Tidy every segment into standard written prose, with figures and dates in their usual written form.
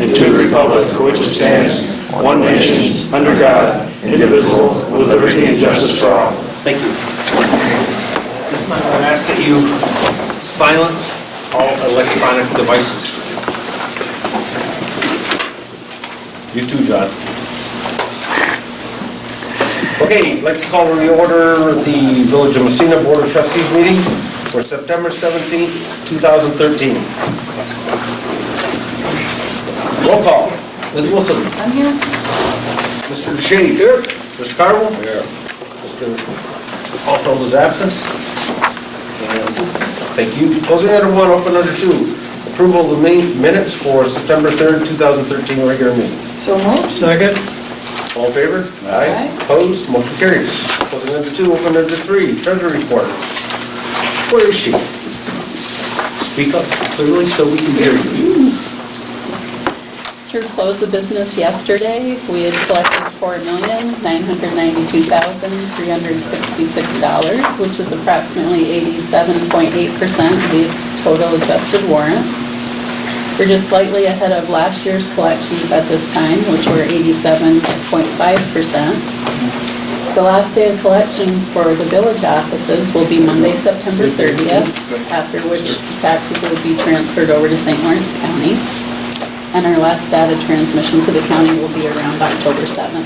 and to the republic for which it stands, one nation, under God, indivisible, with liberty and justice for all. Thank you. This time I would ask that you silence all electronic devices. You too, John. Okay, I'd like to call to the order the Village of Massena Board of Trustees meeting for September 17th, 2013. Roll call. Ms. Wilson. I'm here. Mr. Shea. Here. Mr. Carville. Here. Mr. Caulfield is absent. And thank you. Closing under 1, open under 2. Approval of the minutes for September 3rd, 2013 regular meeting. So moved. Second. All in favor? Aye. Opposed? Motion carries. Closing under 2, open under 3. Treasury report. Where is she? Speak up clearly so we can hear you. Through close of business yesterday, we had collected $4,992,366, which is approximately 87.8% of the total adjusted warrant. We're just slightly ahead of last year's collections at this time, which were 87.5%. The last day of collection for the village offices will be Monday, September 30th, after which taxes will be transferred over to St. Lawrence County. And our last data transmission to the county will be around October 7th.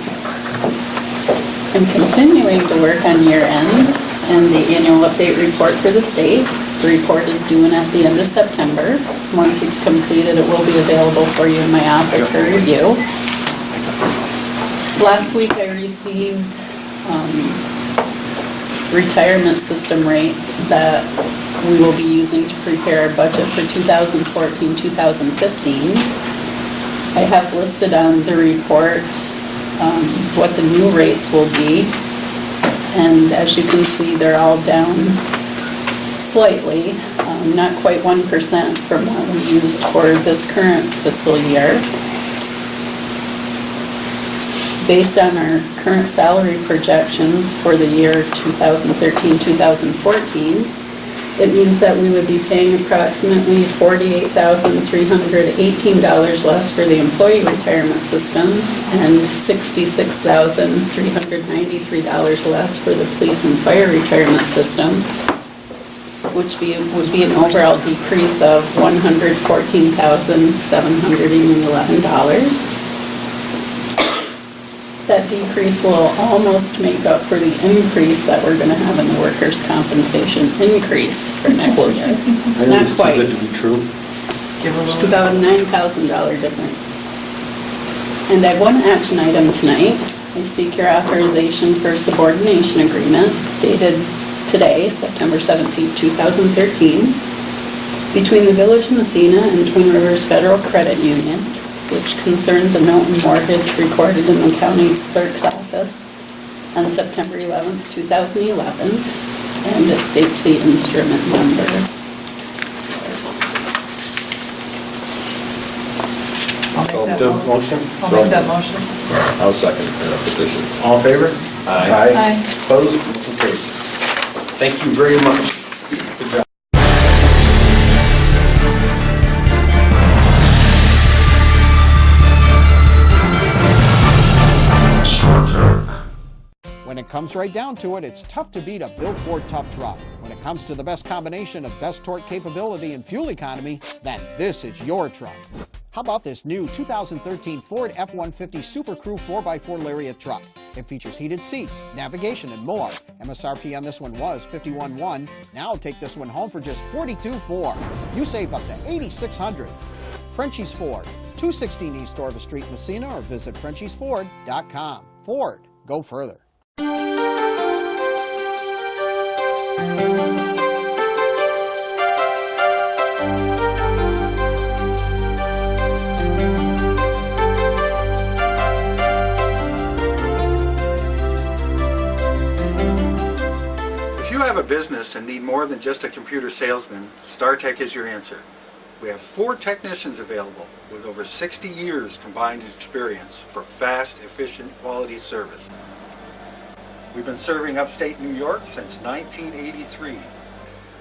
I'm continuing to work on year end and the annual update report for the state. The report is due in at the end of September. Once it's completed, it will be available for you in my office for review. Last week I received retirement system rates that we will be using to prepare our budget for 2014-2015. I have listed on the report what the new rates will be, and as you can see, they're all down slightly, not quite 1% from what we used for this current fiscal year. Based on our current salary projections for the year 2013-2014, it means that we would be paying approximately $48,318 less for the employee retirement system and $66,393 less for the police and fire retirement system, which would be an overall decrease of $114,711. That decrease will almost make up for the increase that we're going to have in the workers' compensation increase for next year. Not quite. Too good to be true. It's about a $9,000 difference. And I have one action item tonight. I seek your authorization for a subordination agreement dated today, September 17, 2013, between the Village of Massena and Twin Rivers Federal Credit Union, which concerns a note and mortgage recorded in the county clerk's office on September 11, 2011, and it states the instrument number. I'll make that motion. I'll second the petition. All in favor? Aye. Aye. Opposed? Motion carries. Thank you very much. Good job. When it comes right down to it, it's tough to beat a built Ford tough truck. When it comes to the best combination of best torque capability and fuel economy, then this is your truck. How about this new 2013 Ford F-150 Super Crew 4x4 Lariat truck? It features heated seats, navigation, and more. MSRP on this one was $51,100. Now take this one home for just $42,400. You save up to $8,600. Frenchie's Ford, 216 East Orva Street, Massena, or visit frenchiesford.com. Ford, go further. If you have a business and need more than just a computer salesman, StarTech is your answer. We have 4 technicians available with over 60 years combined experience for fast, efficient, quality service. We've been serving upstate New York since 1983.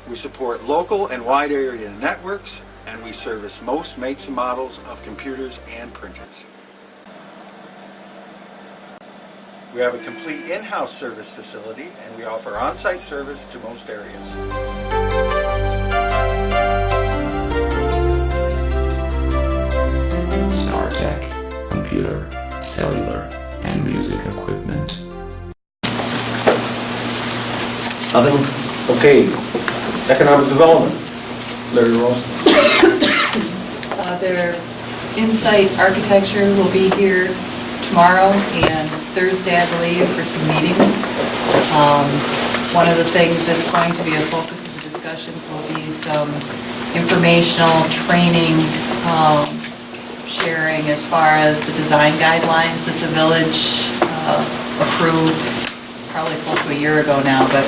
We support local and wide area networks and we service most makes and models of computers and printers. We have a complete in-house service facility, and we offer on-site service to most areas. StarTech, computer, cellular, and music equipment. Nothing? Okay. Economic development. Larry Ralston. Their Insight Architecture will be here tomorrow and Thursday, I believe, for some meetings. One of the things that's going to be a focus of the discussions will be some informational training sharing as far as the design guidelines that the village approved probably close to a year ago now, but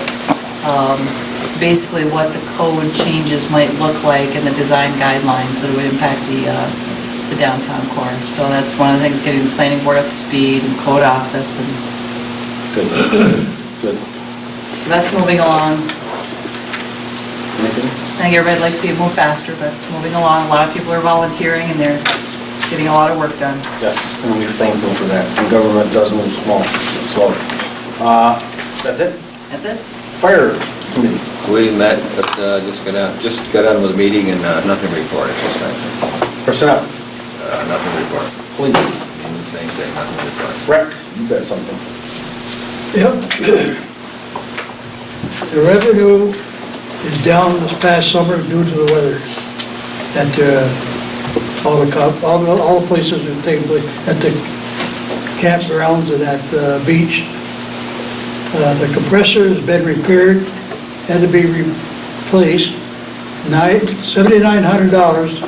basically what the code changes might look like in the design guidelines that would impact the downtown core. So that's one of the things, getting the planning board up to speed and code office, and Good. Good. so that's moving along. Anything? I think everybody'd like to see it move faster, but it's moving along. A lot of people are volunteering and they're getting a lot of work done. Yes, and we're thankful for that. The government does move slow. That's it? That's it? Fire committee. We met, but just got out of the meeting and nothing reported this time. Personnel. Nothing reported. Police. Same thing, nothing reported. Rec, you got something. Yep. The revenue is down this past summer due to the weather. At all the places that take place, at the campgrounds and at the beach. The compressor has been repaired, had to be replaced, $7,900,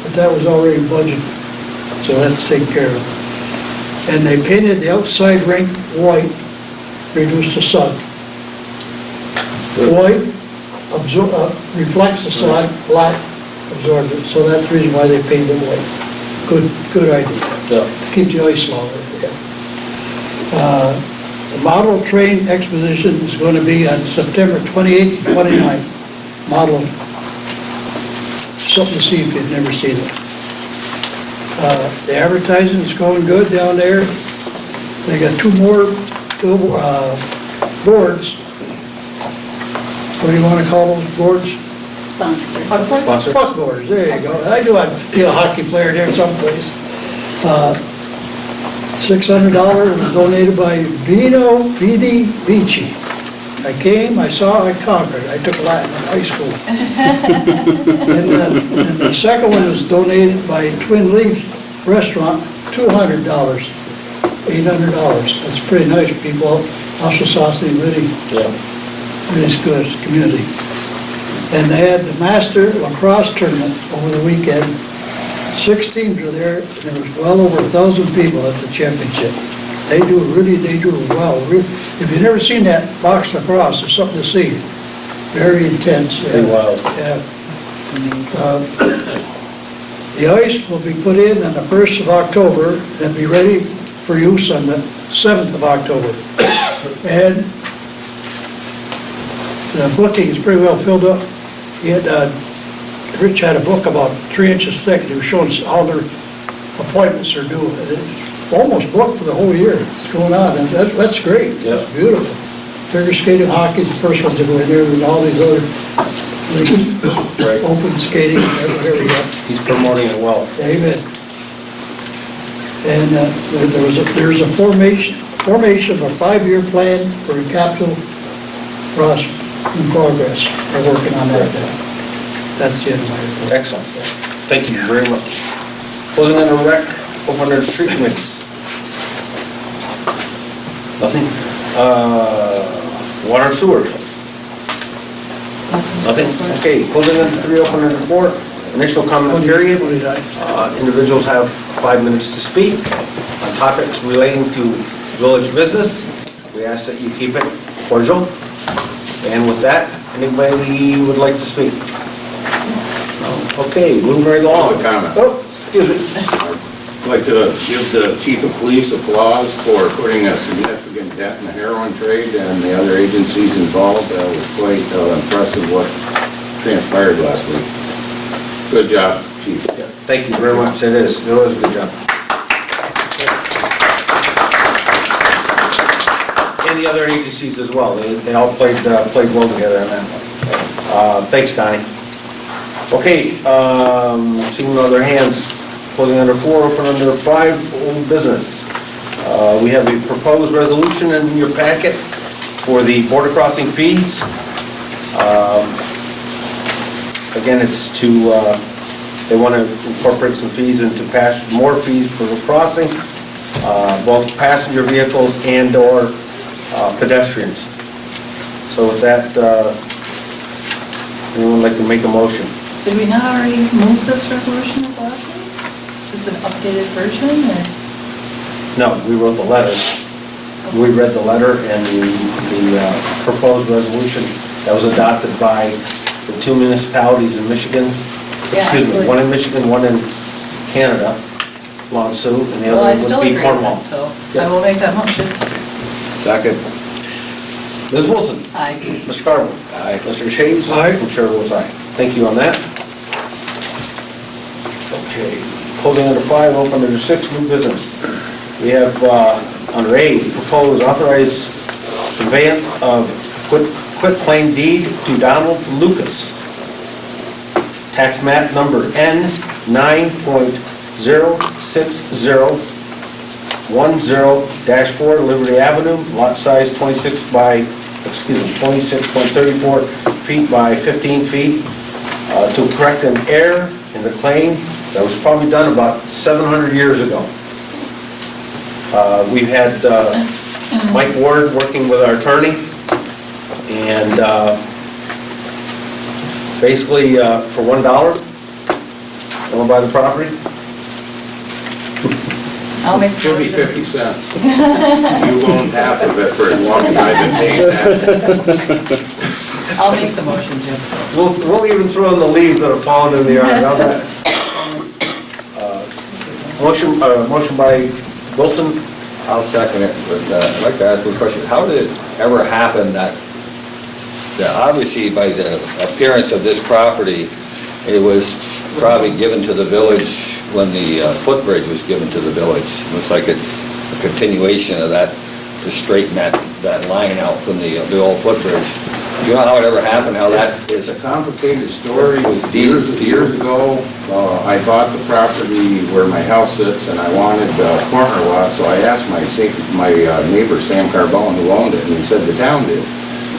but that was already budgeted, so that's taken care of. And they painted the outside rink white, reduced the sun. White reflects the sun, black absorbs it, so that's the reason why they painted it white. Good idea. Yeah. Keep the ice longer. The model train exposition is going to be on September 28th and 29th. Model, something to see if you've never seen it. The advertising is going good down there. They got two more boards. What do you want to call those boards? Sponsor. Sponsor. Puck boards, there you go. I knew I'd be a hockey player there someplace. $600 was donated by Vino Vidi Vici. I came, I saw, I conquered. I took Latin in high school. And the second one was donated by Twin Leaf Restaurant, $200, $800. That's pretty nice, people. Asha Sausage, really, really good community. And they had the Master Lacrosse Tournament over the weekend. 6 teams were there, and there was well over 1,000 people at the championship. They do well. If you've never seen that box lacrosse, it's something to see. Very intense. Very wild. Yeah. The ice will be put in on the 1st of October, and be ready for use on the 7th of October. And the booking is pretty well filled up. Rich had a book about 3 inches thick, and he was showing all their appointments are due. It's almost booked for the whole year. It's going on, and that's great. Yeah. It's beautiful. Figure skating, hockey, the first one to go in there, and all these other Right. open skating, whatever you got. He's promoting it well. Amen. And there's a formation of a 5-year plan for a capital project in progress. We're working on that now. That's the end of my report. Excellent. Thank you very much. Closing under rec, open under street committees. Nothing? Water and sewer? Nothing? Okay, closing under 3, open under 4. Initial comment period. Individuals have 5 minutes to speak on topics relating to village business. We ask that you keep it cordial. And with that, anybody would like to speak? Okay, moving right along. Public comment. Oh, excuse me. I'd like to give the chief of police applause for putting a significant dent in the heroin trade and the other agencies involved. That was quite impressive what transpired last week. Good job, Chief. Thank you very much, it was a good job. And the other agencies as well, they all played well together on that one. Thanks, Donnie. Okay, seeing no other hands, closing under 4, open under 5, old business. We have a proposed resolution in your packet for the border crossing fees. Again, it's to, they want to incorporate some fees into more fees for the crossing, both passenger vehicles and or pedestrians. So with that, anyone like to make a motion? Did we not already move this resolution at the last meeting? Just an updated version, or? No, we wrote the letter. We read the letter and the proposed resolution that was adopted by the 2 municipalities in Michigan. Yeah, Excuse me, absolutely. one in Michigan, one in Canada, Monsoon, and the Well, I other still would be agree with Cornwall. that, so Yeah. I will make that motion. Second. Ms. Wilson? Aye. Mr. Carver? Aye. Mr. Shades? Aye. And Chair votes aye. Thank you on that. Okay, closing under 5, open under 6, new business. We have under A, proposed authorized conveyance of quit claim deed to Donald Lucas. Tax map number N9.06010-4 Liberty Avenue, lot size 26.34 feet by 15 feet, to correct an error in the claim that was probably done about 700 years ago. We've had Mike Ward working with our attorney, and basically for $1, want to buy the property? I'll make the Should be motion. 50 cents. You owned half of it for as long as I've been paying that. I'll make the motion, Jim. We'll even throw in the leaves that have fallen in the yard. How's that? Motion by Wilson. I'll second it, but I'd like to ask one question. How did it ever happen that obviously by the appearance of this property, it was probably given to the village when the footbridge was given to the village? It looks like it's a continuation of that to straighten that line out from the old footbridge. Do you know how it ever happened, how that It's is? a complicated story. Years ago, I bought the property where my house sits, and I wanted a corner lot, so I asked my neighbor, Sam Carbone, who owned it, and he said the town did.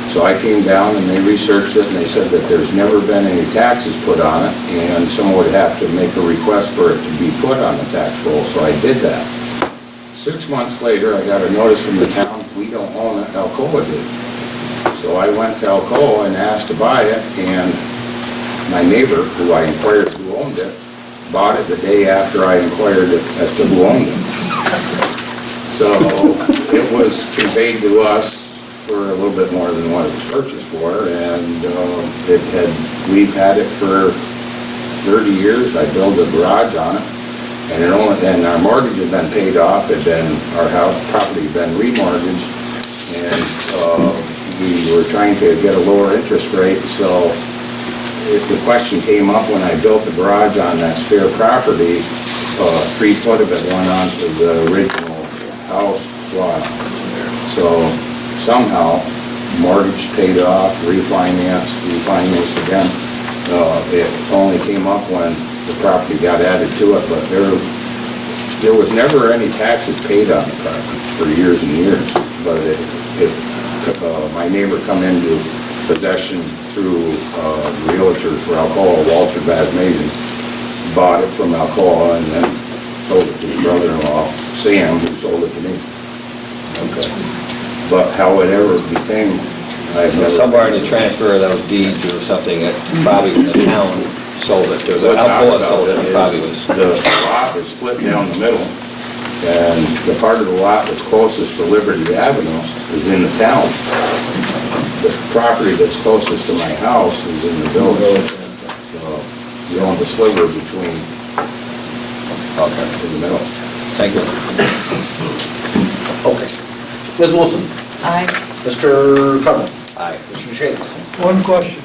So I came down and they researched it, and they said that there's never been any taxes put on it, and someone would have to make a request for it to be put on the tax roll, so I did that. 6 months later, I got a notice from the town, we don't own it, Alcoa did. So I went to Alcoa and asked to buy it, and my neighbor, who I inquired who owned it, bought it the day after I inquired as to who owned it. So it was conveyed to us for a little bit more than what it was purchased for, and we've had it for 30 years. I built a garage on it, and our mortgage had been paid off, our house property had been remortgaged, and we were trying to get a lower interest rate, so if the question came up when I built the garage on that spare property, 3 foot of it went onto the original house lot. So somehow, mortgage paid off, refinanced again. It only came up when the property got added to it, but there was never any taxes paid on the property for years and years. But my neighbor come into possession through realtor for Alcoa, Walter Basmazen, bought it from Alcoa and then sold it to his brother-in-law, Sam, who sold it to me. Okay. But how it ever became, Somewhere in the transfer of those deeds or something that probably the town sold it to, the Alcoa sold it, it probably was. The lot is split down the middle, and the part of the lot that's closest to Liberty Avenue is in the town. The property that's closest to my house is in the village. So you own the sliver between, in the middle. Thank you. Okay. Ms. Wilson? Aye. Mr. Carver? Aye. Mr. Shades? One question.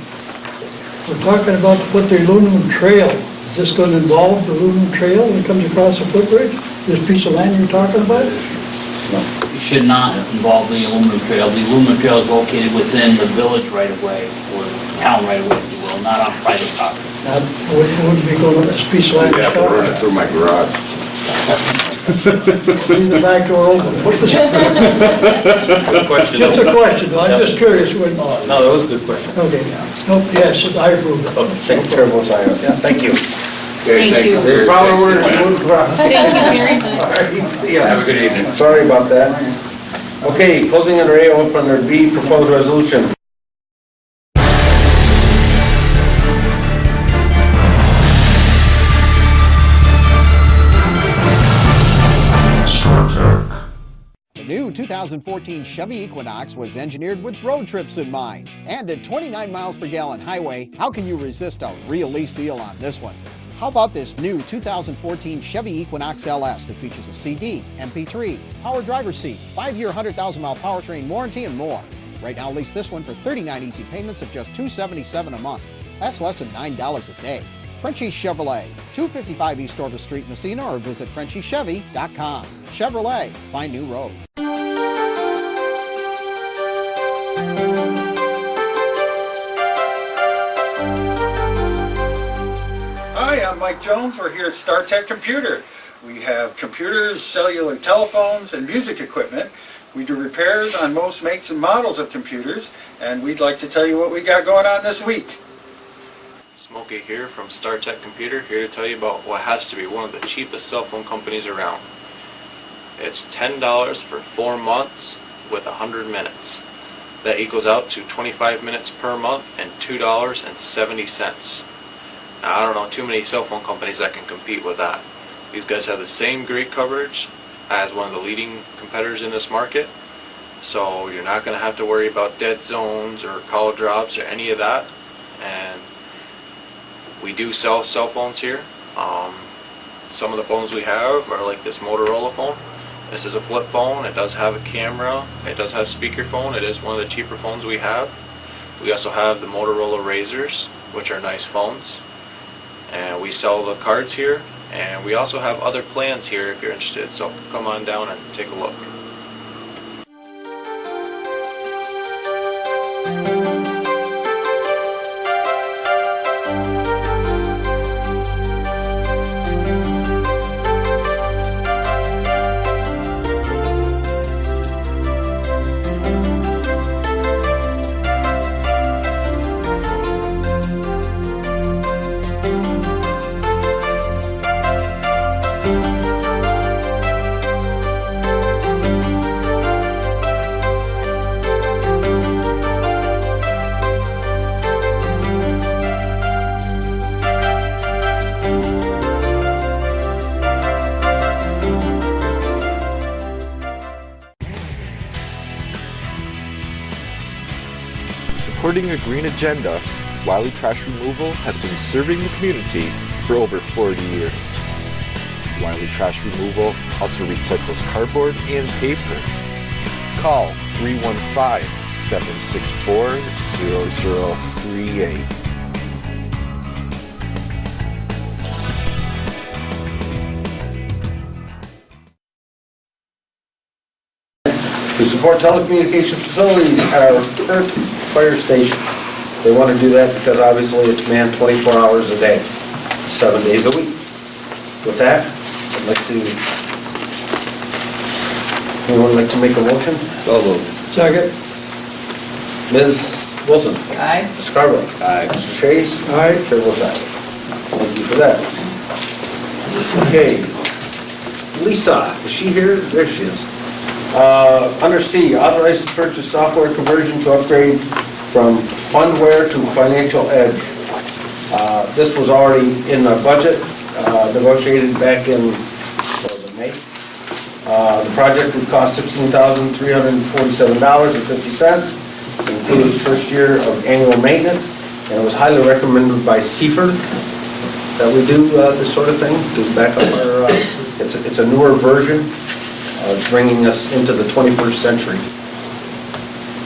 We're talking about to put the aluminum trail Is this going to involve the aluminum trail that comes across the footbridge? This piece of land you're talking about? It should not involve the aluminum trail. The aluminum trail is located within the village right-of-way, or town right-of-way, if you will, not on private property. Wouldn't be going to this piece of land? You have to run it through my garage. Leave the back door open. Good question. Just a question, though. I'm just curious. No, that was a good question. Okay. Nope, yes, I approve it. Thank you, Chair votes aye. Yeah, thank you. Okay, Thank you. Terry. Probably Thanks, we're moving around. Thank you very much. All right, see ya. Have a good evening. Sorry about that. Okay, closing under A, open under B, proposed resolution. The new 2014 Chevy Equinox was engineered with road trips in mind. And at 29 miles per gallon highway, how can you resist a real lease deal on this one? How about this new 2014 Chevy Equinox LS that features a CD, MP3, power driver's seat, 5-year 100,000-mile powertrain warranty, and more. Right now, lease this one for 39 easy payments of just $277 a month. That's less than $9 a day. Frenchie Chevrolet, 255 East Orvis Street, Massena, or visit FrenchieChevy.com. Chevrolet, find new roads. Hi, I'm Mike Jones. We're here at StarTech Computer. We have computers, cellular telephones, and music equipment. We do repairs on most makes and models of computers, and we'd like to tell you what we got going on this week. Smokey here from StarTech Computer, here to tell you about what has to be one of the cheapest cell phone companies around. It's $10 for 4 months with 100 minutes. That equals out to 25 minutes per month and $2.70. Now, I don't know too many cell phone companies that can compete with that. These guys have the same great coverage as one of the leading competitors in this market, so you're not going to have to worry about dead zones or call drops or any of that. And we do sell cell phones here. Some of the phones we have are like this Motorola phone. This is a flip phone. It does have a camera. It does have speakerphone. It is one of the cheaper phones we have. We also have the Motorola Razrs, which are nice phones. And we sell the cards here. And we also have other plans here if you're interested. So come on down and take a look. Supporting a green agenda, Wiley Trash Removal has been serving the community for over 40 years. Wiley Trash Removal also recycles cardboard and paper. Call 315-764-0038. To support telecommunication facilities at our current fire station. They want to do that because obviously it's manned 24 hours a day, 7 days a week. With that, I'd like to, anyone like to make a motion? So moved. Second. Ms. Wilson? Aye. Mr. Scarborough? Aye. Mr. Chase? Aye. Chair votes aye. Thank you for that. Okay. Lisa, is she here? There she is. Under C, authorized to purchase software conversion to upgrade from Fundware to Financial Edge. This was already in our budget, negotiated back in, what was it, May? The project would cost $16,347.50. It includes first year of annual maintenance, and it was highly recommended by Seaforth that we do this sort of thing, to back up our, it's a newer version. Bringing us into the 21st century.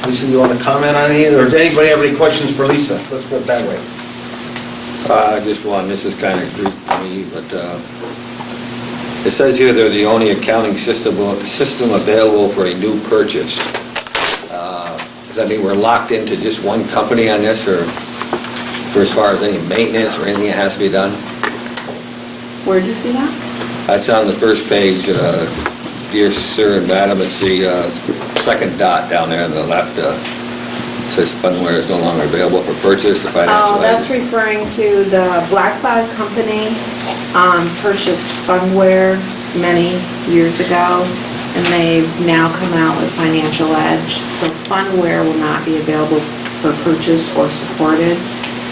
Lisa, you want to comment on any, or does anybody have any questions for Lisa? Let's put it that way. Just one, this is kind of Greek to me, but it says here they're the only accounting system available for a new purchase. Does that mean we're locked into just one company on this, or for as far as any maintenance or anything that has to be done? Where did you see that? That's on the first page, dear sir and madam, it's the second dot down there on the left. It says Funware is no longer available for purchase, the financial Oh, that's aid. referring to the Black Cloud Company, purchased Funware many years ago, and they've now come out with Financial Edge. So Funware will not be available for purchase or supported,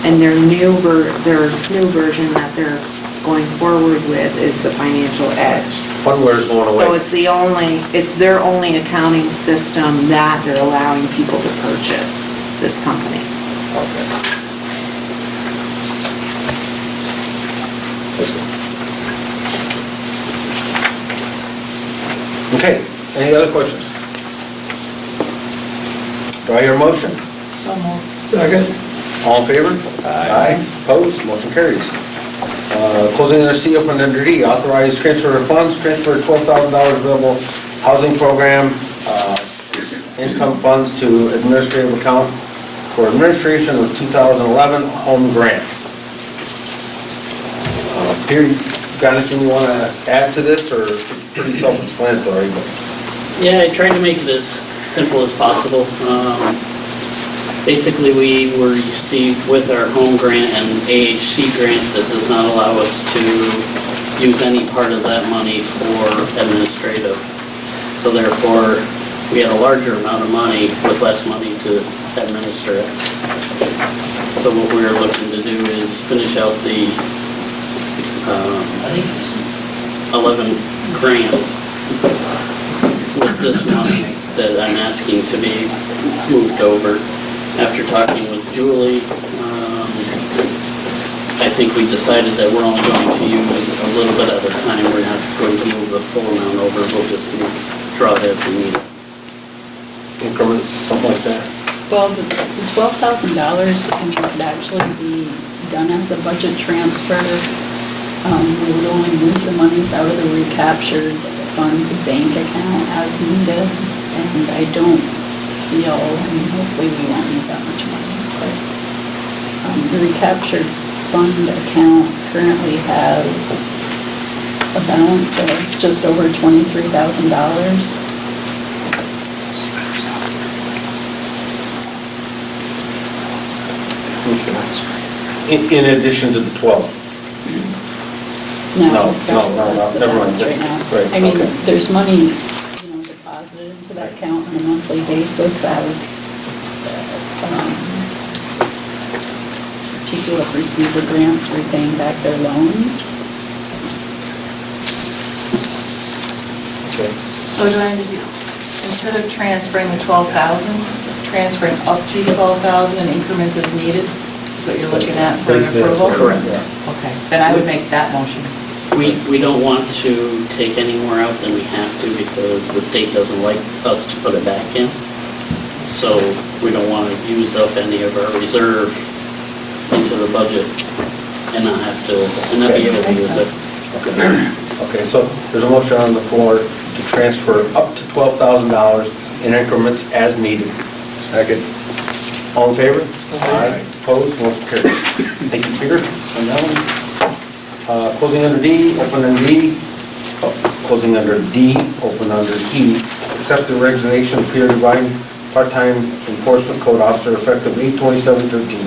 and their new version that they're going forward with is the Financial Edge. Funware's going away. So it's their only accounting system that they're allowing people to purchase, this company. Okay, any other questions? Do I hear a motion? So moved. Second. All in favor? Aye. Opposed? Motion carries. Closing under C, open under D, authorize transfer of funds, transfer $12,000 available housing program, income funds to administrative account for administration of 2011 home grant. Peter, you got anything you want to add to this, or pretty self-explanatory? Yeah, I tried to make it as simple as possible. Basically, we were received with our home grant an AHC grant that does not allow us to use any part of that money for administrative. So therefore, we had a larger amount of money with less money to administer it. So what we were looking to do is finish out the 11 grant with this money that I'm asking to be moved over. After talking with Julie, I think we decided that we're only going to use a little bit at a time. We're not going to move the full amount over. We'll just draw it as we need it. Increments, something like that? Well, the $12,000 could actually be done as a budget transfer. We would only move the monies out of the recaptured funds bank account as needed, and I don't feel, hopefully we won't need that much money, but the recaptured fund account currently has a balance of just over $23,000. In addition to the 12? No, that's the never mind. balance right now. Right, I mean, okay. there's money, deposited into that account on a monthly basis as people have received the grants repaying back their loans. Okay. So do I understand, instead of transferring the 12,000, transferring up to 12,000 in increments as needed, is what you're looking at for an approval? Correct. Okay, then I would make that motion. We don't want to take any more out than we have to because the state doesn't like us to put it back in. So we don't want to use up any of our reserve into the budget and not have to, and not be able to use it. Okay, so there's a motion on the floor to transfer up to $12,000 in increments as needed. Second. All in favor? Aye. Opposed? Motion carries. Thank you, Peter, on that one. Closing under D, open under E. Closing under D, open under E. Accept the resignation of Peter Devine, part-time enforcement code officer, effective 8/27/13.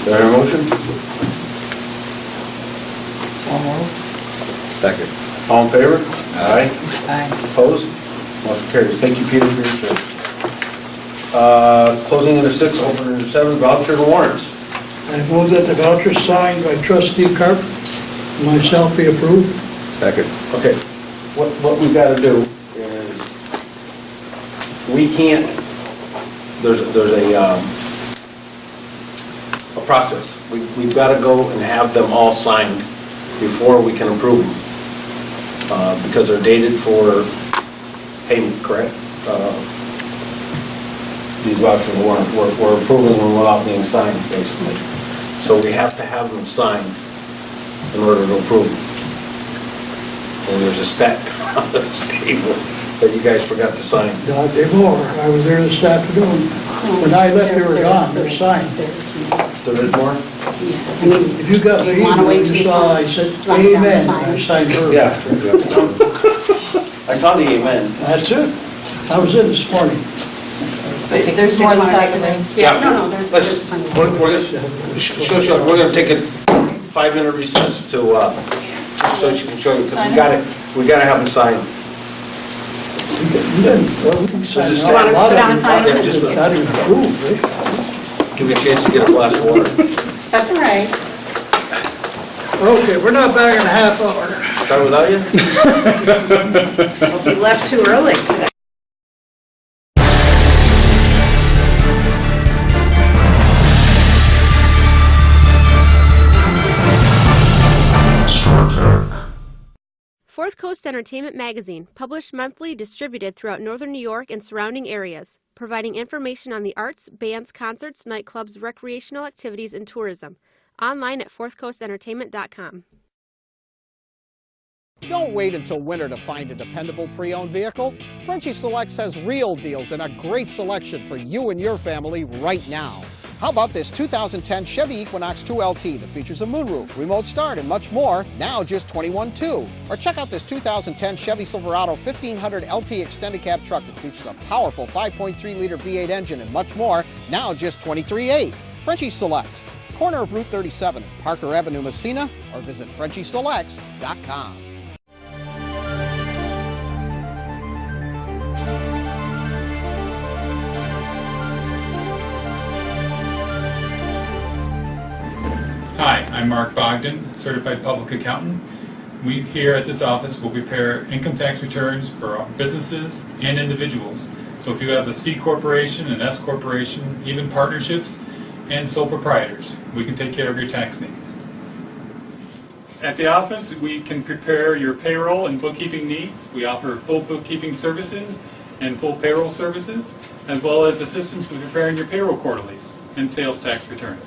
Do I hear a motion? So moved. Second. All in favor? Aye. Aye. Opposed? Motion carries. Thank you, Peter, for your service. Closing under 6, open under 7, voucher and warrants. I move that the voucher signed by trustee Carp and myself be approved. Second. Okay, what we've got to do is, we can't, there's a process. We've got to go and have them all signed before we can approve them, because they're dated for payment, correct? these vouchers we're approving them without being signed, basically. So we have to have them signed in order to approve them. And there's a stack on this table that you guys forgot to sign. Not anymore. I was there this afternoon. When I left, they were gone. They're signed. There is more? I mean, If you got do the you wanna email, wait till you you saw, sign? I said, Want me down to amen. sign? I signed her. Yeah. I saw the amen. That's it. I was in this morning. But there's more that's happening. Yeah, no, there's. Let's, we're gonna take a 5-minute recess to, so she can show you, because we gotta have them signed. Well, we can sign There's a a lot stack. of them. sign them? Just Not even approved, right? give me a chance to get a glass of water. That's all right. Okay, we're not back in a half hour. Start without you? We left too early today. Fourth Coast Entertainment Magazine, published monthly, distributed throughout northern New York and surrounding areas, providing information on the arts, bands, concerts, nightclubs, recreational activities, and tourism. Online at fourthcoastentertainment.com. Don't wait until winter to find a dependable pre-owned vehicle. Frenchie Selects has real deals and a great selection for you and your family right now. How about this 2010 Chevy Equinox 2LT that features a moonroof, remote start, and much more, now just $21,200. Or check out this 2010 Chevy Silverado 1500 LT extended cab truck that features a powerful 5.3-liter V8 engine and much more, now just $23,800. Frenchie Selects, corner of Route 37, Parker Avenue, Massena, or visit FrenchieSelects.com. Hi, I'm Mark Bogdan, Certified Public Accountant. We here at this office will prepare income tax returns for businesses and individuals. So if you have a C corporation, an S corporation, even partnerships, and sole proprietors, we can take care of your tax needs. At the office, we can prepare your payroll and bookkeeping needs. We offer full bookkeeping services and full payroll services, as well as assistance with preparing your payroll quarterlies and sales tax returns.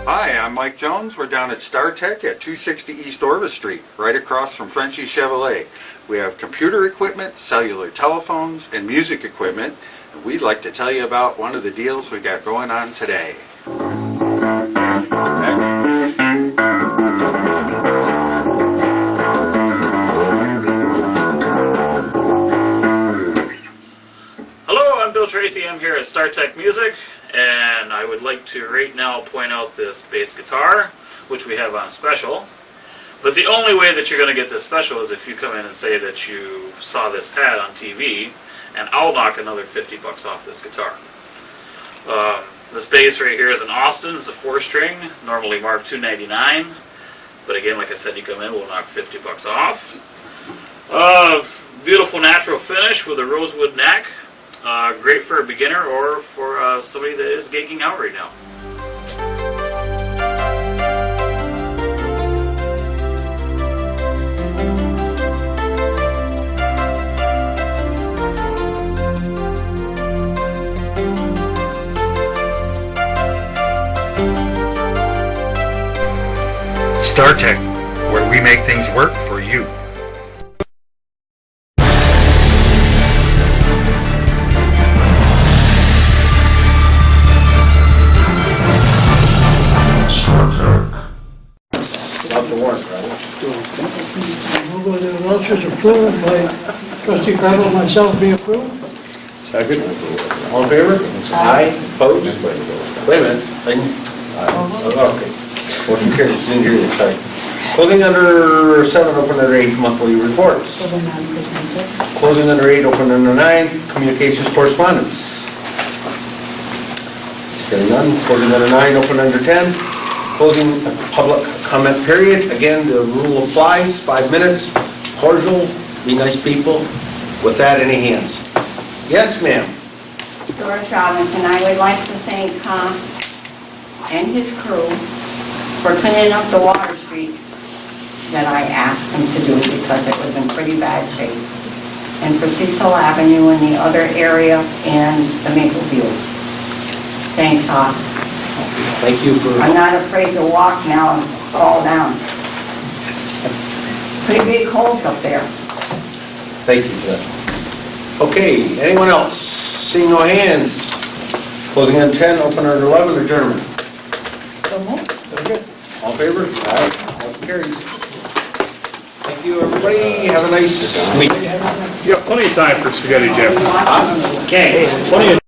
Hi, I'm Mike Jones. We're down at StarTech at 260 East Orvis Street, right across from Frenchie Chevrolet. We have computer equipment, cellular telephones, and music equipment. And we'd like to tell you about one of the deals we got going on today. Hello, I'm Bill Tracy. I'm here at StarTech Music, and I would like to right now point out this bass guitar, which we have on special. But the only way that you're going to get this special is if you come in and say that you saw this ad on TV, and I'll knock another $50 off this guitar. This bass right here is an Austin. It's a 4-string, normally marked $299. But again, like I said, you come in, we'll knock $50 off. Beautiful natural finish with a rosewood neck. Great for a beginner or for somebody that is gigging out right now. StarTech, where we make things work for you. Move with the vouchers approved by trustee Carvel and myself be approved. Second. All in favor? Aye. Opposed? Wait a minute. Okay. Motion carries. Didn't hear you. Sorry. Closing under 7, open under 8, monthly reports. So they're not presented. Closing under 8, open under 9, communications correspondence. Hearing none, closing under 9, open under 10. Closing public comment period. Again, the rule applies, 5 minutes, cordial, be nice people. With that, any hands? Yes, ma'am. Doris Robinson, I would like to thank Haas and his crew for cleaning up the Water Street that I asked them to do because it was in pretty bad shape. And for Cecil Avenue and the other areas and the Maple View. Thanks, Haas. Thank you for... I'm not afraid to walk now and fall down. Pretty big holes up there. Thank you for that. Okay, anyone else? Seeing no hands. Closing under 10, open under 11, adjournment. So moved. Very good. All in favor? Aye. Motion carries. Thank you, everybody. Have a nice week. You have plenty of time for spaghetti, Jim. Okay. Plenty of